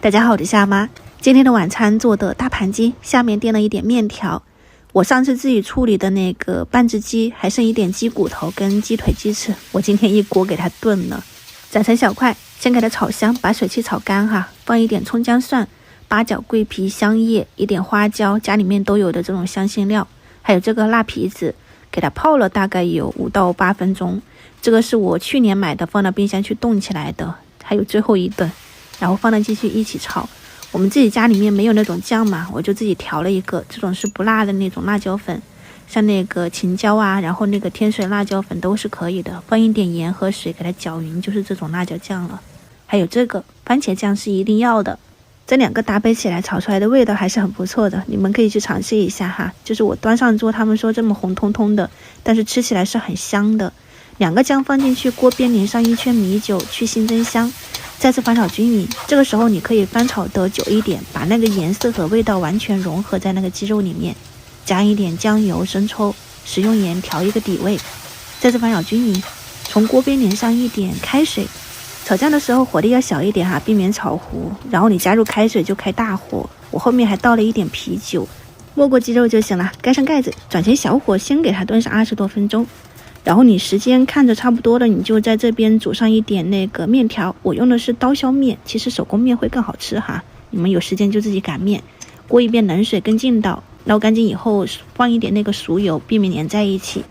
大家好，我是夏妈。今天的晚餐做的大盘鸡，下面垫了一点面条。我上次自己处理的那个半只鸡还剩一点鸡骨头跟鸡腿鸡翅，我今天一锅给它炖了，斩成小块，先给它炒香，把水汽炒干哈，放一点葱姜蒜、八角、桂皮、香叶，一点花椒，家里面都有的这种香辛料，还有这个辣皮子，给它泡了大概有5到8分钟。这个是我去年买的，放到冰箱去冻起来的，还有最后一顿，然后放到继续一起炒。我们自己家里面没有那种酱嘛，我就自己调了一个，这种是不辣的那种辣椒粉，像那个青椒啊，然后那个天水辣椒粉都是可以的，放一点盐和水给它搅匀，就是这种辣椒酱了。还有这个番茄酱是一定要的，这两个搭配起来炒出来的味道还是很不错的，你们可以去尝试一下哈。就是我端上桌，他们说这么红彤彤的，但是吃起来是很香的。两个酱放进去，锅边淋上1圈米酒去腥增香，再次翻炒均匀。这个时候你可以翻炒得久一点，把那个颜色和味道完全融合在那个鸡肉里面，加一点酱油、生抽、食用盐调一个底味，再次翻炒均匀。从锅边淋上一点开水，炒酱的时候火力要小一点哈，避免炒糊。然后你加入开水就开大火，我后面还倒了一点啤酒，没过鸡肉就行了，盖上盖子，转成小火，先给它炖上20多分钟。然后你时间看着差不多了，你就在这边煮上一点那个面条，我用的是刀削面，其实手工面会更好吃哈，你们有时间就自己擀面。过一遍冷水跟劲道，捞干净以后放一点那个熟油，避免粘在一起。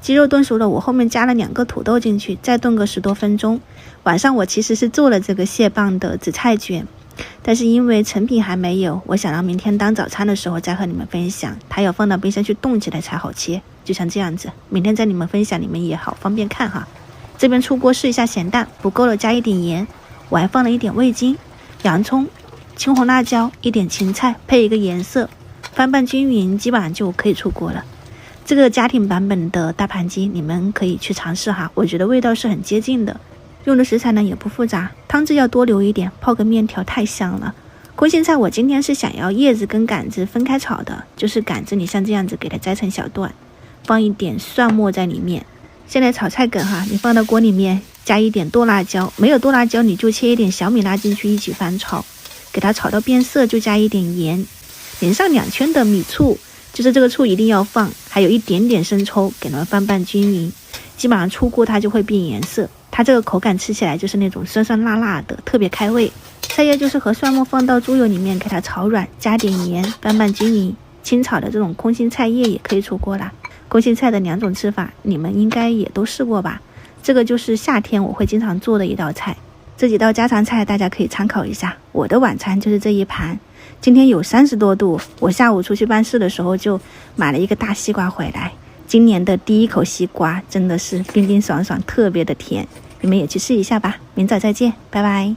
鸡肉炖熟了，我后面加了2个土豆进去，再炖个10多分钟。晚上我其实是做了这个蟹棒的紫菜卷，但是因为成品还没有，我想让明天当早餐的时候再和你们分享，它要放到冰箱去冻起来才好切，就像这样子，明天在你们分享，你们也好方便看哈。这边出锅试一下咸淡，不够了加一点盐，我还放了一点味精、洋葱、青红辣椒，一点芹菜，配一个颜色，翻拌均匀，基本上就可以出锅了。这个家庭版本的大盘鸡你们可以去尝试哈，我觉得味道是很接近的，用的食材呢也不复杂，汤汁要多留一点，泡个面条太香了。空心菜我今天是想要叶子跟杆子分开炒的，就是杆子你像这样子给它摘成小段，放一点蒜末在里面。现在炒菜梗哈，你放到锅里面加一点剁辣椒，没有剁辣椒你就切一点小米辣进去一起翻炒，给它炒到变色，就加一点盐，淋上2圈的米醋，就是这个醋一定要放，还有一点点生抽，给它们翻拌均匀。基本上出锅它就会变颜色，它这个口感吃起来就是那种酸酸辣辣的，特别开胃。菜叶就是和蒜末放到猪油里面给它炒软，加点盐，翻拌均匀。清炒的这种空心菜叶也可以出锅啦。空心菜的2种吃法你们应该也都试过吧，这个就是夏天我会经常做的一道菜。这几道家常菜大家可以参考一下。我的晚餐就是这一盘，今天有30多度，我下午出去办事的时候就买了一个大西瓜回来，今年的第一口西瓜真的是冰冰爽爽，特别的甜，你们也去试一下吧。明早再见，拜拜。